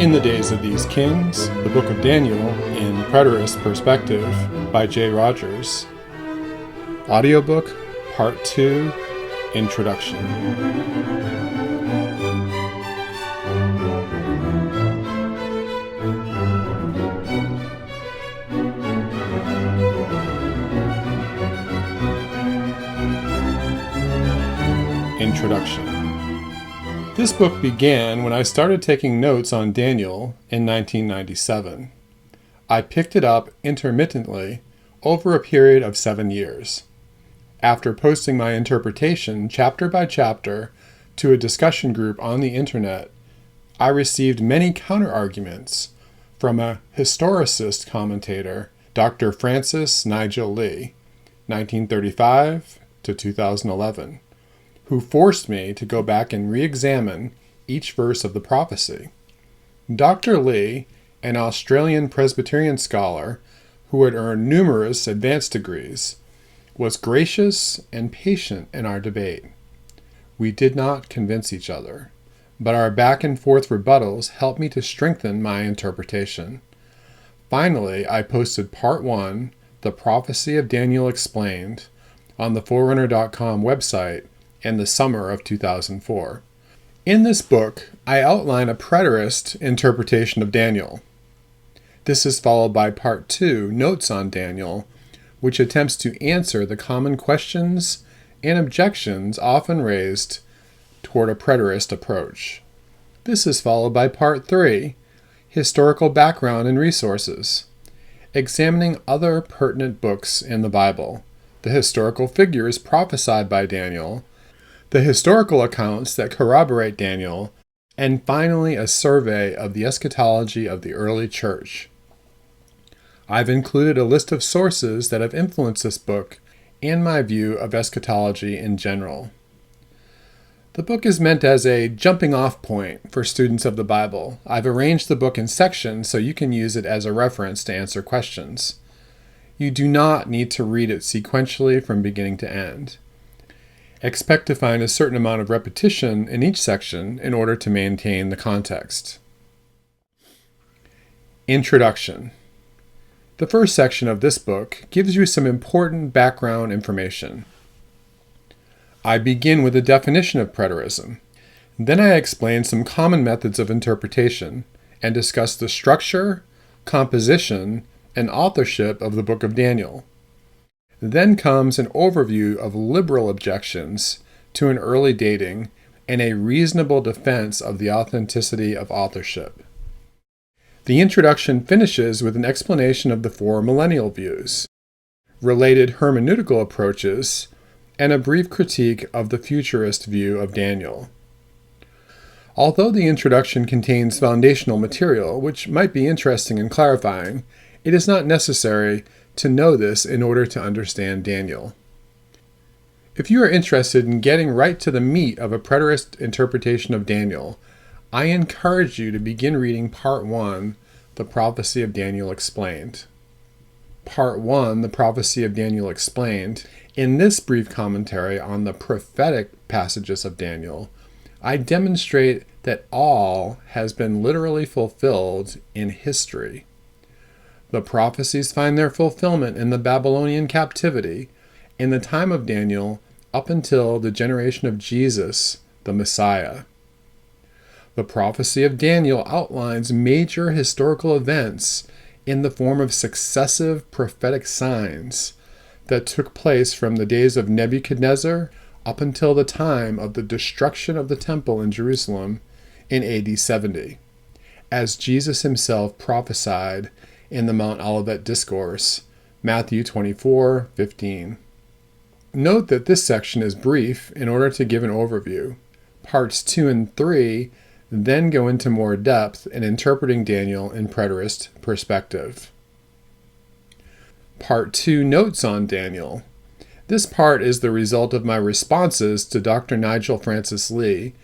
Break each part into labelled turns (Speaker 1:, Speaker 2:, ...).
Speaker 1: In the Days of These Kings, the Book of Daniel in Preterist Perspective by J. Rogers. Audiobook, Part 2, Introduction. Introduction. This book began when I started taking notes on Daniel in 1997. I picked it up intermittently over a period of 7 years. After posting my interpretation chapter by chapter to a discussion group on the internet, I received many counter-arguments from a historicist commentator, Dr. Francis Nigel Lee, 1935 to 2011. Who forced me to go back and re-examine each verse of the prophecy. Dr. Lee, an Australian Presbyterian scholar who had earned numerous advanced degrees, was gracious and patient in our debate. We did not convince each other, but our back-and-forth rebuttals helped me to strengthen my interpretation. Finally, I posted Part 1, The Prophecy of Daniel Explained, on the Forerunner.com website in the summer of 2004. In this book, I outline a preterist interpretation of Daniel. This is followed by Part 2, Notes on Daniel, which attempts to answer the common questions and objections often raised toward a preterist approach. This is followed by Part 3, Historical Background and Resources, examining other pertinent books in the Bible, the historical figures prophesied by Daniel, the historical accounts that corroborate Daniel, and finally a survey of the eschatology of the early church. I've included a list of sources that have influenced this book and my view of eschatology in general. The book is meant as a jumping-off point for students of the Bible. I've arranged the book in sections so you can use it as a reference to answer questions. You do not need to read it sequentially from beginning to end. Expect to find a certain amount of repetition in each section in order to maintain the context. Introduction. The first section of this book gives you some important background information. I begin with a definition of preterism. Then I explain some common methods of interpretation and discuss the structure, composition, and authorship of the Book of Daniel. Then comes an overview of liberal objections to an early dating and a reasonable defense of the authenticity of authorship. The introduction finishes with an explanation of the four millennial views, related hermeneutical approaches, and a brief critique of the futurist view of Daniel. Although the introduction contains foundational material, which might be interesting and clarifying, it is not necessary to know this in order to understand Daniel. If you are interested in getting right to the meat of a preterist interpretation of Daniel, I encourage you to begin reading Part 1, The Prophecy of Daniel Explained. Part 1, The Prophecy of Daniel Explained. In this brief commentary on the prophetic passages of Daniel, I demonstrate that all has been literally fulfilled in history. The prophecies find their fulfillment in the Babylonian captivity, in the time of Daniel, up until the generation of Jesus, the Messiah. The prophecy of Daniel outlines major historical events in the form of successive prophetic signs that took place from the days of Nebuchadnezzar up until the time of the destruction of the temple in Jerusalem in AD 70, as Jesus himself prophesied in the Mount Olivet Discourse, Matthew 24:15. Note that this section is brief in order to give an overview. Parts 2 and 3 then go into more depth in interpreting Daniel in preterist perspective. Part 2, Notes on Daniel. This part is the result of my responses to Dr. Nigel Francis Lee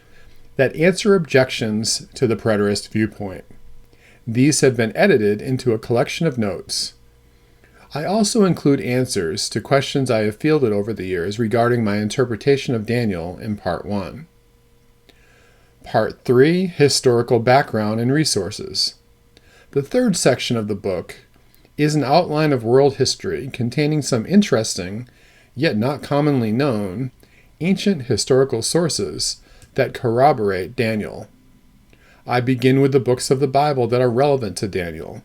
Speaker 1: that answer objections to the preterist viewpoint. These have been edited into a collection of notes. I also include answers to questions I have fielded over the years regarding my interpretation of Daniel in Part 1. Part 3, Historical Background and Resources. The third section of the book is an outline of world history containing some interesting, yet not commonly known, ancient historical sources that corroborate Daniel. I begin with the books of the Bible that are relevant to Daniel.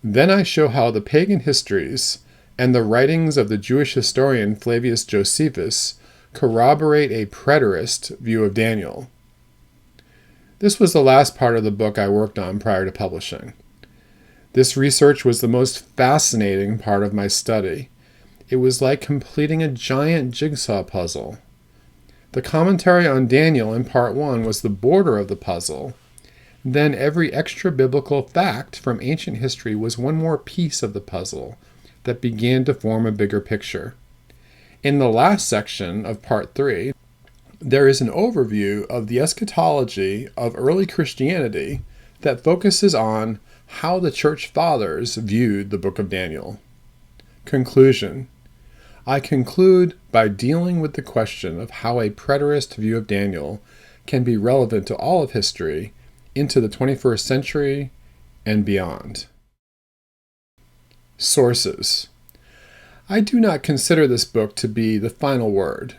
Speaker 1: Then I show how the pagan histories and the writings of the Jewish historian Flavius Josephus corroborate a preterist view of Daniel. This was the last part of the book I worked on prior to publishing. This research was the most fascinating part of my study. It was like completing a giant jigsaw puzzle. The commentary on Daniel in Part 1 was the border of the puzzle. Then every extra-biblical fact from ancient history was one more piece of the puzzle that began to form a bigger picture. In the last section of Part 3, there is an overview of the eschatology of early Christianity that focuses on how the Church Fathers viewed the book of Daniel. Conclusion. I conclude by dealing with the question of how a preterist view of Daniel can be relevant to all of history into the 21st century and beyond. Sources. I do not consider this book to be the final word.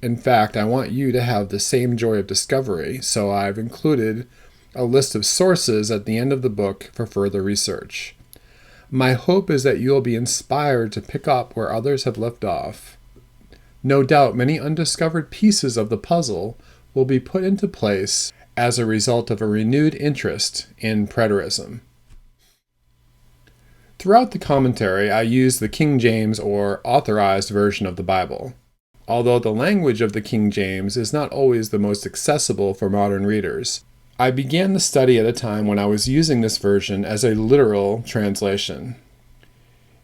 Speaker 1: In fact, I want you to have the same joy of discovery, so I've included a list of sources at the end of the book for further research. My hope is that you'll be inspired to pick up where others have left off. No doubt many undiscovered pieces of the puzzle will be put into place as a result of a renewed interest in preterism. Throughout the commentary, I use the King James or authorized version of the Bible. Although the language of the King James is not always the most accessible for modern readers, I began the study at a time when I was using this version as a literal translation.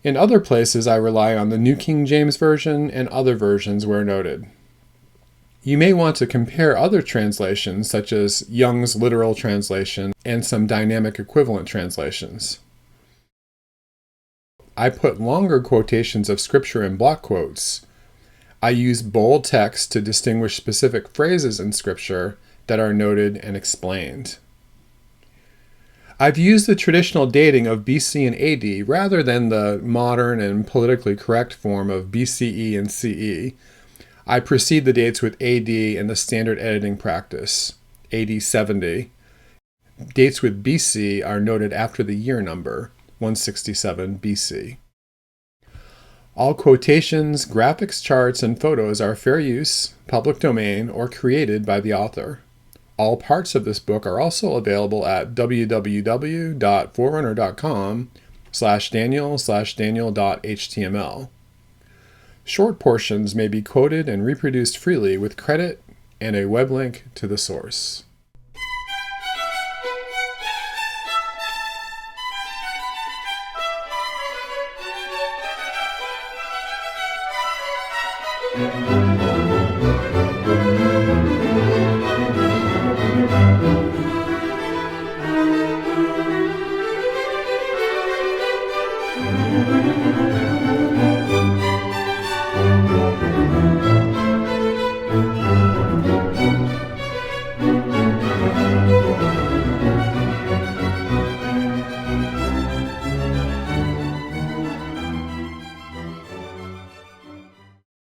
Speaker 1: In other places, I rely on the New King James Version and other versions where noted. You may want to compare other translations, such as Young's literal translation and some dynamic equivalent translations. I put longer quotations of scripture in block quotes. I use bold text to distinguish specific phrases in scripture that are noted and explained. I've used the traditional dating of BC and AD rather than the modern and politically correct form of BCE and CE. I precede the dates with AD and the standard editing practice, AD 70. Dates with BC are noted after the year number, 167 BC. All quotations, graphics, charts, and photos are fair use, public domain, or created by the author. All parts of this book are also available at www.forerunner.com/Daniel/Daniel.html. Short portions may be quoted and reproduced freely with credit and a web link to the source.